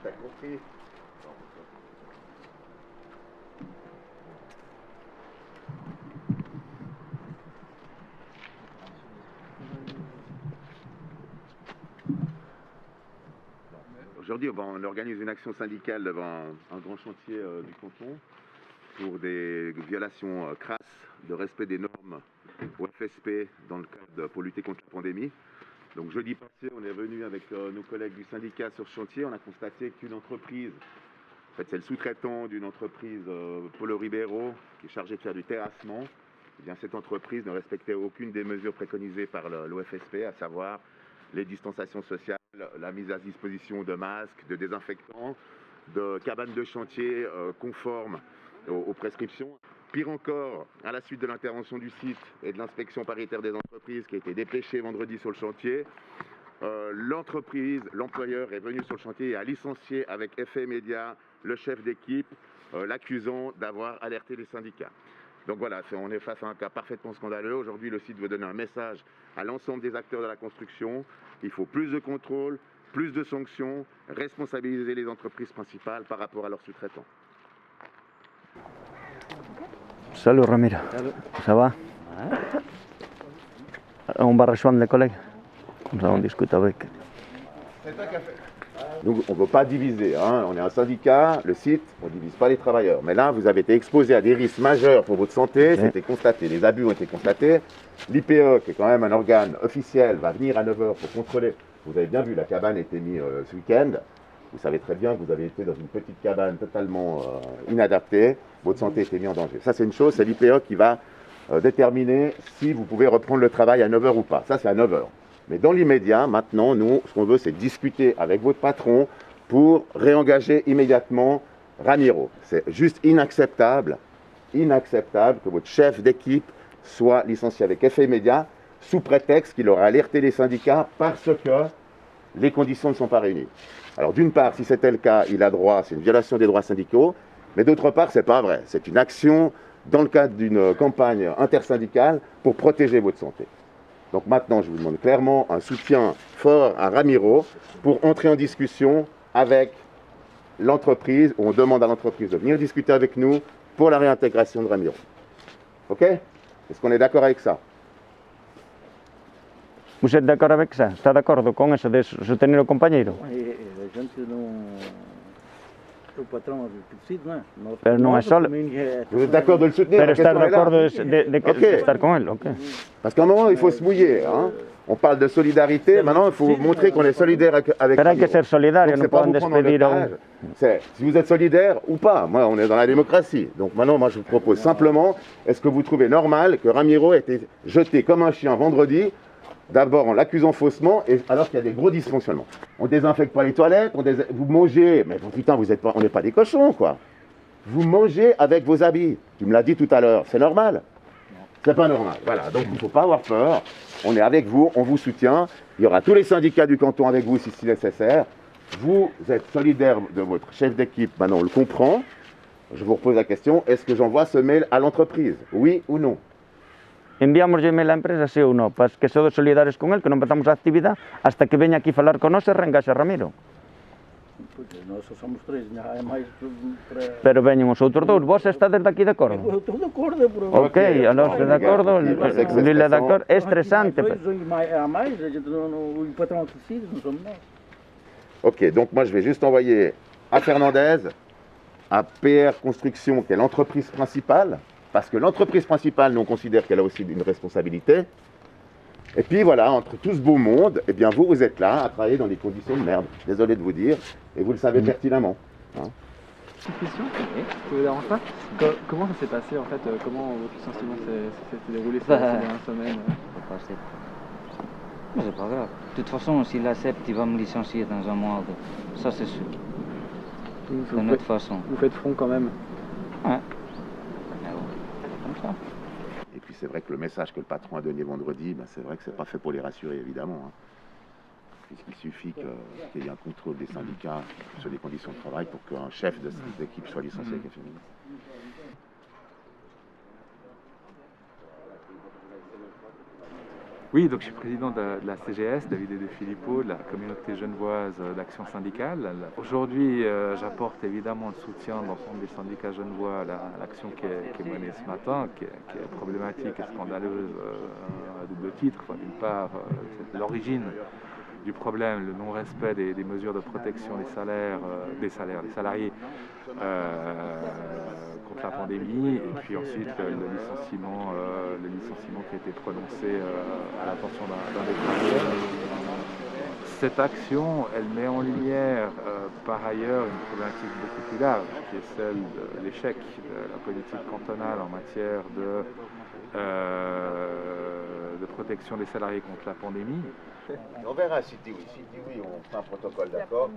T'as compris? Aujourd'hui, on organise une action syndicale devant un grand chantier du canton pour des violations crasses de respect des normes au FSP dans le cadre pour lutter contre la pandémie. Donc jeudi passé, on est venu avec nos collègues du syndicat sur ce chantier. On a constaté qu'une entreprise, en fait c'est le sous-traitant d'une entreprise Polo Ribeiro qui est chargé de faire du terrassement. Eh bien, cette entreprise ne respectait aucune des mesures préconisées par l'OFSP, à savoir les distanciations sociales, la mise à disposition de masques, de désinfectants, de cabanes de chantier conformes aux prescriptions. Pire encore, à la suite de l'intervention du site et de l'inspection paritaire des entreprises qui a été dépêchée vendredi sur le chantier, l'entreprise, l'employeur est venu sur le chantier et a licencié avec effet immédiat le chef d'équipe, l'accusant d'avoir alerté les syndicats. Donc voilà, on est face à un cas parfaitement scandaleux. Aujourd'hui, le site veut donner un message à l'ensemble des acteurs de la construction. Il faut plus de contrôle, plus de sanctions, responsabiliser les entreprises principales par rapport à leurs sous-traitants. Salut Ramiro. Salut. Ça va? On va rejoindre les collègues. On discute avec. Donc on ne veut pas diviser, hein. On est un syndicat, le site, on ne divise pas les travailleurs. Mais là, vous avez été exposé à des risques majeurs pour votre santé, c'était constaté, les abus ont été constatés. L'IPE, qui est quand même un organe officiel, va venir à 9h pour contrôler. Vous avez bien vu, la cabane a été mise ce week-end. Vous savez très bien que vous avez été dans une petite cabane totalement inadaptée. Votre santé a été mise en danger. Ça, c'est une chose, c'est l'IPE qui va déterminer si vous pouvez reprendre le travail à 9h ou pas. Ça, c'est à 9h. Mais dans l'immédiat, maintenant, nous, ce qu'on veut, c'est discuter avec votre patron pour réengager immédiatement Ramiro. C'est juste inacceptable que votre chef d'équipe soit licencié avec effet immédiat sous prétexte qu'il aura alerté les syndicats parce que les conditions ne sont pas réunies. Alors d'une part, si c'était le cas, il a droit, c'est une violation des droits syndicaux, mais d'autre part, c'est pas vrai. C'est une action dans le cadre d'une campagne intersyndicale pour protéger votre santé. Donc maintenant, je vous demande clairement un soutien fort à Ramiro pour entrer en discussion avec l'entreprise, où on demande à l'entreprise de venir discuter avec nous pour la réintégration de Ramiro. Ok? Est-ce qu'on est d'accord avec ça? Vous êtes d'accord avec ça? Está de acuerdo con eso de soutenir o compañeiro? A gente não... O patrão decide, não é? Pero não é só... Vous êtes d'accord de le soutenir? Pero La estar question de est là. acordo de estar con él, ok? Parce qu'à un moment, il faut se mouiller. Hein? On parle de solidarité, maintenant il faut montrer qu'on est solidaire avec Pero hay que ser solidario, Donc, no c'est pas pueden vous prendre en despedir a un... otage. C'est si vous êtes solidaire ou pas. Moi, on est dans la démocratie. Donc maintenant, moi, je vous propose simplement, est-ce que vous trouvez normal que Ramiro ait été jeté comme un chien vendredi, d'abord en l'accusant faussement, et alors qu'il y a des gros dysfonctionnements. On désinfecte pas les toilettes, vous mangez, mais putain, on n'est pas des cochons, quoi. Vous mangez avec vos habits. Tu me l'as dit tout à l'heure, c'est normal? C'est pas normal. Voilà, donc il ne faut pas avoir peur. On est avec vous, on vous soutient. Il y aura tous les syndicats du canton avec vous si c'est nécessaire. Vous êtes solidaire de votre chef d'équipe, maintenant on le comprend. Je vous repose la question, est-ce que j'envoie ce mail à l'entreprise? Oui ou non? Enviamos e-mail á empresa, sí ou non, para que sodes solidarios con él, que non empezamos a actividade hasta que veña aquí falar con nós e reengaxe a Ramiro. Pois, nós só somos três, não é mais para... Pero veñen os outros dous, vos estades daqui de acordo? Eu estou de acordo, por Ok, a nós de acordo, o Lille é de acordo, é estresante. Há mais, a gente o patrão decide, não somos nós. Ok, donc moi je vais juste envoyer à Fernandez, à PR Construction, qui est l'entreprise principale, parce que l'entreprise principale, nous on considère qu'elle a aussi une responsabilité. Et puis voilà, entre tout ce beau monde, eh bien vous êtes là à travailler dans des conditions de merde. Désolé de vous dire, et vous le savez pertinemment. Hein. Petite question, ça vous dérange pas? Comment ça s'est passé en fait? Comment votre licenciement s'est déroulé ces dernières semaines? Mais c'est pas grave. De toute façon, s'il accepte, il va me licencier dans un mois. Ça, c'est sûr. De notre façon. Vous faites front quand même? Ouais. Comme ça. Et puis c'est vrai que le message que le patron a donné vendredi, ben c'est vrai que c'est pas fait pour les rassurer évidemment. Hein. Puisqu'il suffit qu'il y ait un contrôle des syndicats sur les conditions de travail pour qu'un chef d'équipe soit licencié avec effet immédiat. Oui, donc je suis président de la CGS, David et de Filippo, de la communauté genevoise d'action syndicale. Aujourd'hui, j'apporte évidemment le soutien de l'ensemble des syndicats genevois à l'action qui est menée ce matin, qui est problématique et scandaleuse à double titre. Enfin, d'une part, c'est l'origine du problème, le non-respect des mesures de protection des salariés contre la pandémie, et puis ensuite le licenciement qui a été prononcé à l'attention d'un des travailleurs. Cette action, elle met en lumière par ailleurs une problématique beaucoup plus large, qui est celle de l'échec de la politique cantonale en matière de protection des salariés contre la pandémie. On verra si dit oui. Si dit oui, on fera un protocole, d'accord?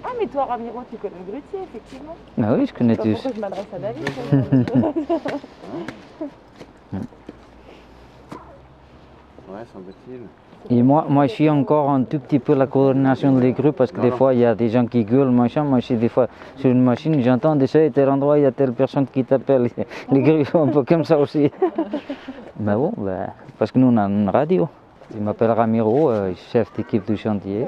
Ah, mais toi, Ramiro, tu connais le grutier, effectivement. Ah oui, je connais Pas tous. pourquoi je m'adresse à David. Ouais, semble-t-il. Et moi, je suis encore un tout petit peu la coordination des groupes parce que des fois, il y a des gens qui gueulent, machin. Moi, je suis des fois sur une machine, j'entends déjà à tel endroit, il y a telle personne qui t'appelle. Les groupes sont un peu comme ça aussi. Mais bon, parce que nous, on a une radio. Je m'appelle Ramiro, chef d'équipe du chantier.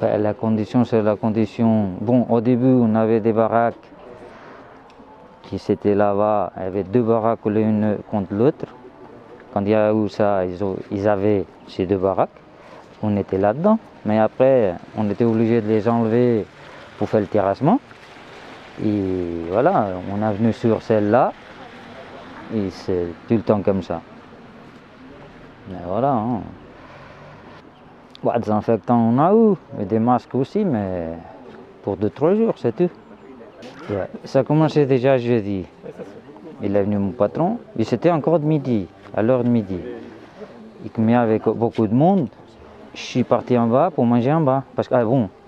La condition, c'est la condition. Bon, au début, on avait des baraques qui étaient là-bas. Il y avait 2 baraques l'une contre l'autre. Quand il y a eu ça, ils avaient ces 2 baraques. On était là-dedans. Mais après, on était obligé de les enlever pour faire le terrassement. Et voilà, on est venu sur celle-là. Et c'est tout le temps comme ça. Mais voilà. Hein. Bon, des désinfectants, on a eu. Et des masques aussi, mais pour 2-3 jours, c'est tout. Ouais. Ça a commencé déjà jeudi. Il est venu mon patron. Et c'était encore de midi. À l'heure de midi. Et comme il y avait beaucoup de monde, je suis parti en bas pour manger en bas. Parce que,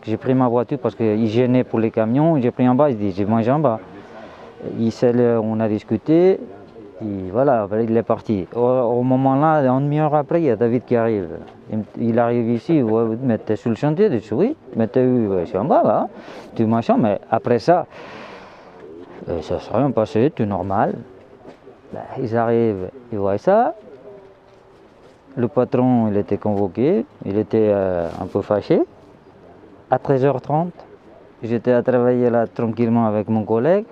j'ai pris ma voiture parce qu'il gênait pour les camions, j'ai pris en bas, j'ai mangé en bas. On a discuté, et voilà, il est parti. Au moment-là, une demi-heure après, il y a David qui arrive. Il arrive ici, ouais, mais t'es sur le chantier, je dis oui, mais je suis en bas, là, tu machin, mais après ça, ça s'est rien passé, tout normal. Ils arrivent, ils voient ça. Le patron, il était convoqué, il était un peu fâché. À 13h30, j'étais à travailler là tranquillement avec mon collègue.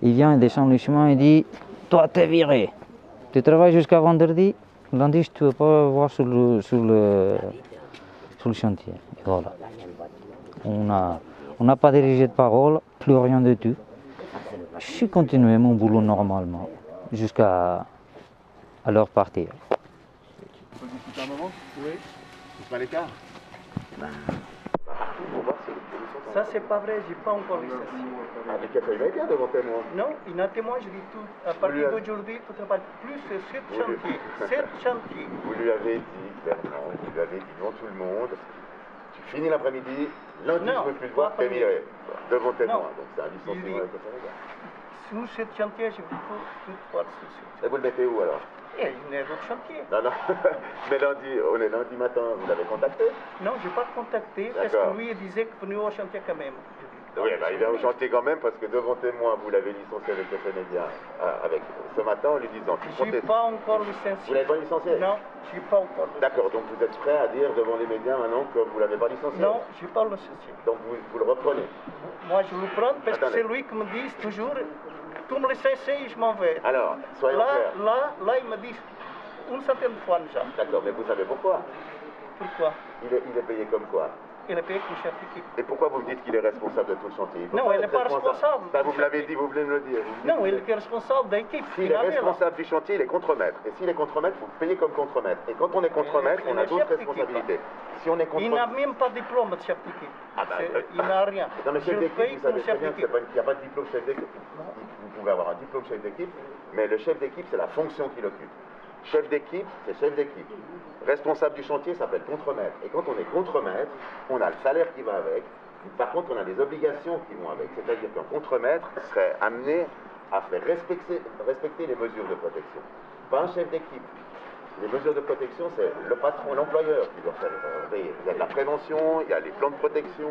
Il vient, il descend le chemin, il dit « Toi, t'es viré. Tu travailles jusqu'à vendredi. Lundi, je ne te veux pas voir sur le chantier. » Et voilà. On n'a pas dirigé de parole, plus rien du tout. Je suis continué mon boulot normalement, jusqu'à leur partir. On peut discuter un moment? Oui. Tu te mets à l'écart? Ça, c'est pas vrai, j'ai pas encore licencié. Ah, mais il va bien devant témoin. Non, il y a un témoin, je dis tout. À partir d'aujourd'hui, tu ne travailles plus sur 7 chantiers. 7 chantiers. Vous lui avez dit, clairement, vous lui avez dit devant tout le monde, tu finis l'après-midi, lundi je ne veux plus te voir, t'es viré. Devant témoin. Donc c'est un licenciement avec le Sénégal. Sur 7 chantiers, je veux tout voir sur 7. Et vous le mettez où alors? Il y a d'autres chantiers. Non, mais lundi, on est lundi matin, vous l'avez contacté? Non, je n'ai pas contacté parce que lui il disait que venez au chantier quand même. Oui, il vient au chantier quand même parce que devant témoin, vous l'avez licencié avec le Sénégal ce matin en lui disant... Je n'ai pas encore licencié. Vous l'avez pas licencié? Non, je n'ai pas encore licencié. D'accord, donc vous êtes prêt à dire devant les médias maintenant que vous ne l'avez pas licencié? Non, je n'ai pas licencié. Donc vous le reprenez? Moi, je le prends parce que c'est lui qui me dit toujours, tout me licencier et je m'en vais. Alors, soyons clairs. Là, il me dit une centaine de fois déjà. D'accord, mais vous savez pourquoi? Pourquoi? Il est payé comme quoi? Il est payé comme chef d'équipe. Et pourquoi vous me dites qu'il est responsable de tout le chantier? Non, il n'est pas responsable. Ben, vous me l'avez dit, vous venez de me le dire. Non, il est responsable de l'équipe. S'il est responsable du chantier, il est contremaître. Et s'il est contremaître, il faut payer comme contremaître. Et quand on est contremaître, on a d'autres responsabilités. Si on est Il n'a même pas de diplôme de chef d'équipe. Il n'a rien. Non, mais chef d'équipe, vous savez très bien qu'il n'y a pas de diplôme chef d'équipe. Non. Vous pouvez avoir un diplôme chef d'équipe, mais le chef d'équipe, c'est la fonction qu'il occupe. Chef d'équipe, c'est chef d'équipe. Responsable du chantier s'appelle contremaître. Et quand on est contremaître, on a le salaire qui va avec. Par contre, on a des obligations qui vont avec. C'est-à-dire qu'un contremaître serait amené à faire respecter les mesures de protection. Pas un chef d'équipe. Les mesures de protection, c'est le patron, l'employeur qui doit faire veiller. Il y a de la prévention, il y a les plans de protection,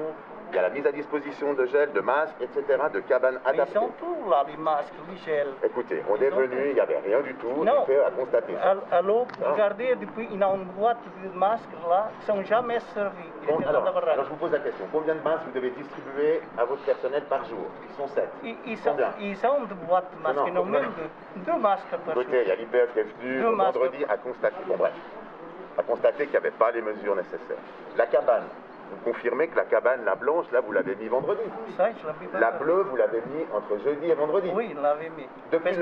Il y a la mise à disposition de gel, de masques, etc., de cabanes Ils adaptées. sont tous là, les masques, les gels. Écoutez, on est venu, il n'y avait rien du tout, Non. l'IPE a constaté ça. Alors, regardez, depuis, il y a une boîte de masques là qui ne sont jamais servis. Ils Bon, étaient dans alors, la baraque. je vous pose la question, combien de masques vous devez distribuer à votre personnel par jour? Ils sont 7. Ils ont des boîtes de masques, ils ont même deux masques par jour. Écoutez, il y a l'IPE qui est venu Deux masques. vendredi à constater, bon bref, à constater qu'il n'y avait pas les mesures nécessaires. La cabane, vous confirmez que la cabane, la blanche, là, vous l'avez mis vendredi. Ça, je l'avais pas La fait. bleue, vous l'avez mis entre jeudi et vendredi. Oui, il l'avait mis. Depuis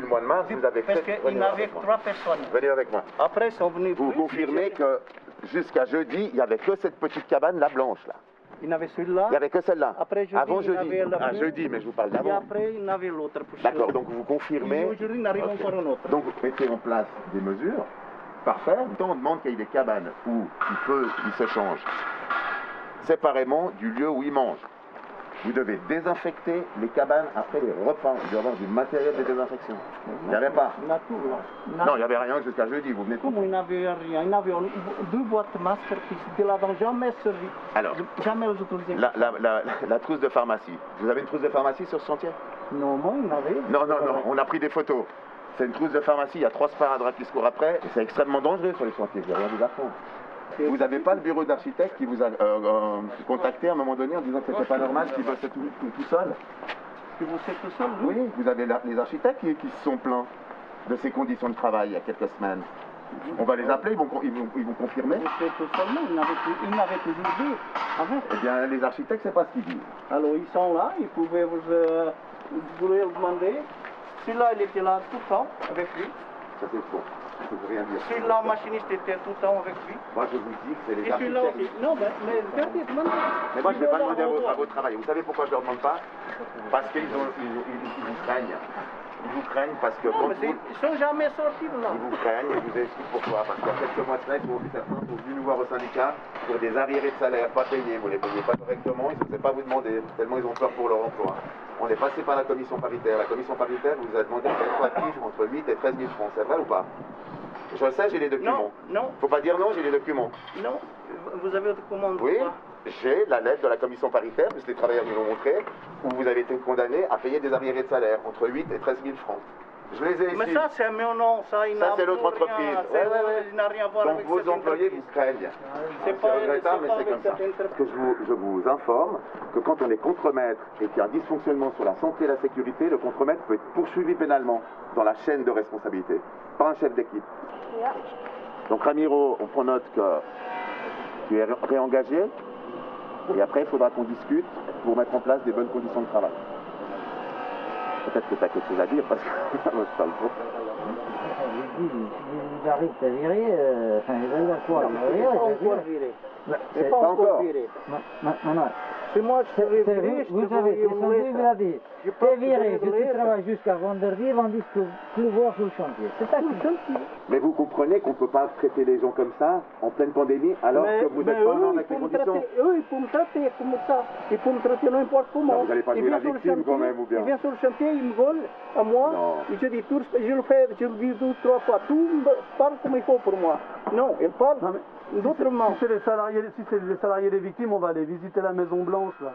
le mois de mars, vous avez Parce fait... qu'il y avait 3 personnes. Venez avec moi. Après, ils sont venus Vous plus. confirmez que jusqu'à jeudi, il n'y avait que cette petite cabane, la blanche, là. Il y avait celui-là. Il n'y avait que celle-là. Après jeudi, Avant il y jeudi. avait la Ah, bleue. jeudi, mais je vous parle Et d'avant. après, il y avait l'autre. pour D'accord, celui-là. donc vous Et confirmez... aujourd'hui, il arrive Ok. encore un autre. Donc vous mettez en place des mesures. Parfait. Tant on demande qu'il y ait des cabanes où il se change séparément du lieu où il mange. Vous devez désinfecter les cabanes après les repas. Il doit y avoir du matériel de désinfection. Il n'y avait pas. Il y a tout là. Non, il n'y avait rien jusqu'à jeudi. Vous venez de... Comment il n'y avait rien? Il y avait deux boîtes de masques qui étaient là, donc jamais servi. Alors, Jamais les utilisés. la trousse de pharmacie. Vous avez une trousse de pharmacie sur ce chantier? Non, moi, il y en avait. Non, on a pris des photos. C'est une trousse de pharmacie, il y a 3 sparadraps qui se courent après, et c'est extrêmement dangereux sur les chantiers, je vais rien vous apprendre. Vous n'avez pas le bureau d'architecte qui vous a contacté à un moment donné en disant que c'était pas normal qu'il bossait tout seul? Que vous êtes tout seul, Oui, vous avez les architectes qui se sont plaints de ces conditions de travail il y a quelques semaines. On va les appeler, ils vont confirmer. Vous êtes tout seul, non, il n'avait toujours dit. Avec. Eh bien, les architectes, c'est pas ce qu'ils disent. Alors, ils sont là, ils pouvaient vous voulez le demander. Celui-là, il était là tout le temps avec lui. Ça c'est faux, je ne peux rien dire. Celui-là, le machiniste était tout le temps avec lui. Moi je vous dis que c'est les Et celui-là architectes. aussi. Non, mais regardez, demandez. Mais moi je ne vais pas demander à votre travail. Vous savez pourquoi je ne leur demande pas? Parce qu'ils vous craignent. Ils vous craignent parce que Non, quand mais vous... ils sont jamais sortis de là. Ils vous craignent et je vous explique pourquoi. Parce qu'il y a quelques mois de cela, certains sont venus nous voir au syndicat pour des arriérés de salaire pas payés. Vous ne les payez pas correctement, ils ne osaient pas vous demander, tellement ils ont peur pour leur emploi. On est passé par la commission paritaire. La commission paritaire vous a demandé un rétroactif entre 8 et 13 000 francs. C'est vrai ou pas? Je le sais, j'ai les documents. Non, Faut pas dire non, j'ai les documents. non. Vous avez commande Oui, quoi? j'ai la lettre de la commission paritaire, puisque les travailleurs nous l'ont montré, où vous avez été condamné à payer des arriérés de salaire entre 8 et 13 000 francs. Je les ai ici. Mais ça, c'est mon nom. Ça, il Ça, n'a c'est l'autre rien- entreprise. c'est- Ouais. Il n'a rien à voir Donc avec vos cette employés entreprise. vous craignent. C'est pas- regrettable, mais c'est pas c'est comme avec ça. cette entreprise. Que je vous informe que quand on est contremaître et qu'il y a un dysfonctionnement sur la santé et la sécurité, le contremaître peut être poursuivi pénalement dans la chaîne de responsabilité, pas un chef d'équipe. Donc Ramiro, on prend note que tu es réengagé et après il faudra qu'on discute pour mettre en place des bonnes conditions de travail. Peut-être que tu as quelque chose à dire parce que moi je parle trop. Il arrive à virer, il va quoi? C'est pas encore viré. C'est Pas pas encore. encore viré. Non. C'est moi, je serais viré, je Vous te savez, voyais c'est une son lettre. il a dit, Je pense t'es que viré, je si vais tu le travailles jusqu'à vendredi, ils vont dire que plus voir sur le chantier. C'est ça qui Mais vous comprenez qu'on ne peut pas traiter les gens comme ça en pleine pandémie alors que vous êtes pas en ordre avec les conditions. Eux, ils peuvent me traiter comme ça. Ils peuvent me traiter n'importe comment. Non, vous allez pas Ils jouer la viennent sur le victime, quand chantier, même, ou bien? Ils viennent sur le chantier, ils me volent à moi. Non. Et je dis, je le fais, je le dis 2 ou 3 fois. Tout parle comme il faut pour moi. Non, ils parlent d'autrement. Si c'est les salariés des victimes, on va aller visiter la Maison Blanche là.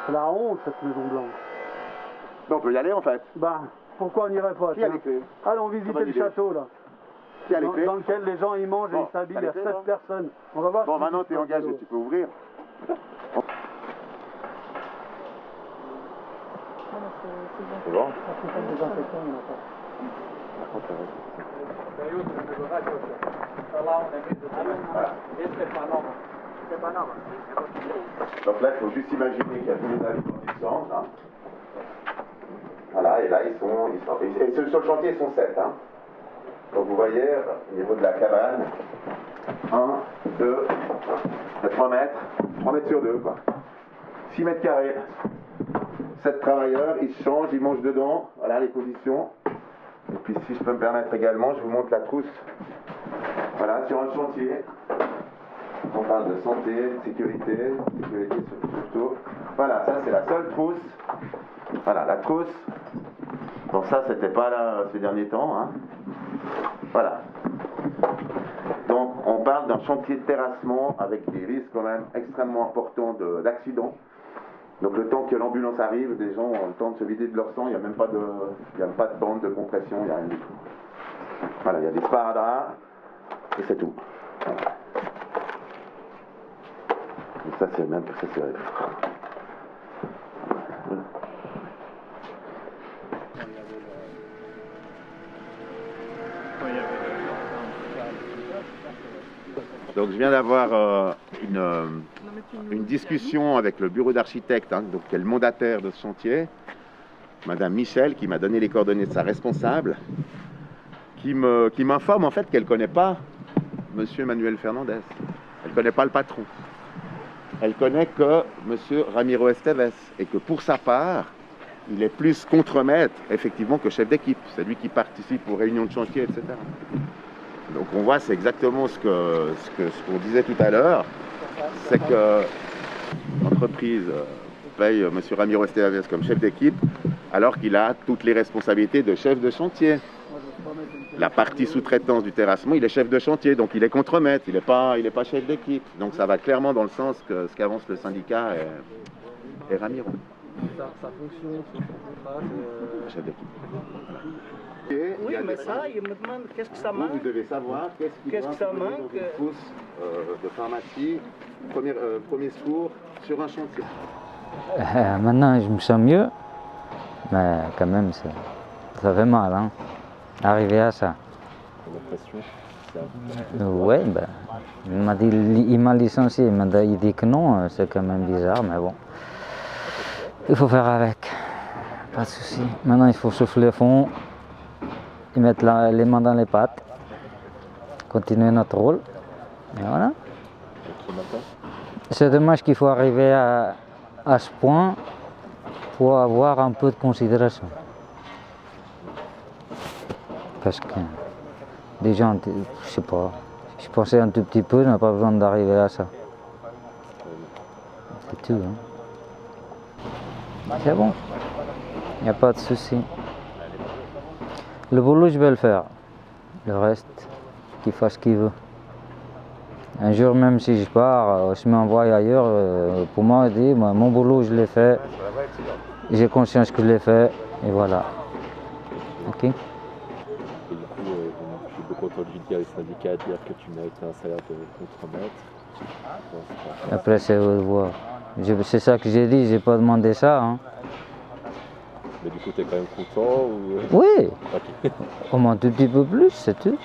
C'est la honte cette Maison Blanche. Mais on peut y aller en fait. Bah, pourquoi on n'irait pas? Qui a tiens les clés? Allons visiter bonne le idée. château là. Qui a les clés? Dans lequel les gens y mangent et Bon, ils s'habillent. t'as Il y les a clés, 7 là personnes. On va voir. Bon, si maintenant c'est tu es engagé, château. tu peux ouvrir. C'est bon? Donc là, il faut juste imaginer qu'il y a tous les habitants qui changent. Hein. Voilà, et là, ils sont et sur le chantier, ils sont 7. Hein. Donc vous voyez, au niveau de la cabane, 1, 2, 3 mètres, 3 mètres sur 2, quoi. 6 mètres carrés. 7 travailleurs, ils se changent, ils mangent dedans, voilà les conditions. Et puis si je peux me permettre également, je vous montre la trousse. Voilà, sur un chantier, on parle de santé, de sécurité surtout. Voilà, ça c'est la seule trousse. Voilà, la trousse. Bon, ça c'était pas là ces derniers temps. Hein. Voilà. Donc on parle un chantier de terrassement avec des risques quand même extrêmement importants d'accidents. Donc le temps que l'ambulance arrive, les gens ont le temps de se vider de leur sang, il n'y a même pas de bande de compression, il n'y a rien du tout. Voilà, il y a des sparadraps et c'est tout. Voilà. Et ça c'est même... Ça, c'est... Donc je viens d'avoir une discussion avec le bureau d'architecte, donc qui est le mandataire de ce chantier, Madame Michel, qui m'a donné les coordonnées de sa responsable, qui m'informe en fait qu'elle ne connaît pas Monsieur Manuel Fernandez. Elle ne connaît pas le patron. Elle connaît que Monsieur Ramiro Esteves et que pour sa part, il est plus contremaître effectivement que chef d'équipe. C'est lui qui participe aux réunions de chantier, etc. Donc on voit, c'est exactement ce qu'on disait tout à l'heure, c'est que l'entreprise paye M. Ramiro Esteves comme chef d'équipe, alors qu'il a toutes les responsabilités de chef de chantier. La partie sous-traitance du terrassement, il est chef de chantier, donc il est contremaître, il n'est pas chef d'équipe. Donc ça va clairement dans le sens que ce qu'avance le syndicat et Ramiro. Sa fonction, son contrat, c'est... Chef d'équipe. Voilà. Oui, mais ça, il me demande qu'est-ce que ça manque. Vous devez savoir qu'est-ce que ça manque. Une pousse de pharmacie, premier secours sur un chantier. Maintenant, je me sens mieux, mais quand même, ça fait mal, hein, arriver à ça. Ouais, ben, il m'a licencié, il dit que non, c'est quand même bizarre, mais bon, il faut faire avec, pas de souci. Maintenant, il faut souffler fond. Et mettre les mains dans les pattes, continuer notre rôle, et voilà. C'est dommage qu'il faut arriver à ce point pour avoir un peu de considération. Parce que des gens, je sais pas, je pensais un tout petit peu, on n'a pas besoin d'arriver à ça. C'est tout, hein. C'est bon, il n'y a pas de souci. Le boulot, je vais le faire. Le reste, qu'il fasse ce qu'il veut. Un jour, même si je pars, je m'envoie ailleurs, pour moi, mon boulot, je l'ai fait. J'ai conscience que je l'ai fait, et voilà. Ok. Et du coup, je suis beaucoup entendu dire les syndicats dire que tu mérites un salaire de contremaître. Après, c'est eux de voir. C'est ça que j'ai dit, j'ai pas demandé ça, hein. Mais du coup, tu es quand même content ou... Oui, Okay. au moins un tout petit peu plus, c'est tout.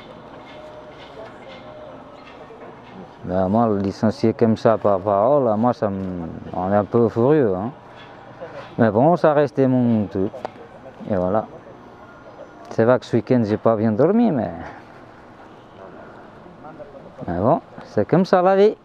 Ben, moi, le licencier comme ça par parole, moi, on est un peu furieux, hein. Mais bon, ça restait mon truc. Et voilà. C'est vrai que ce week-end, j'ai pas bien dormi, mais bon, c'est comme ça la vie.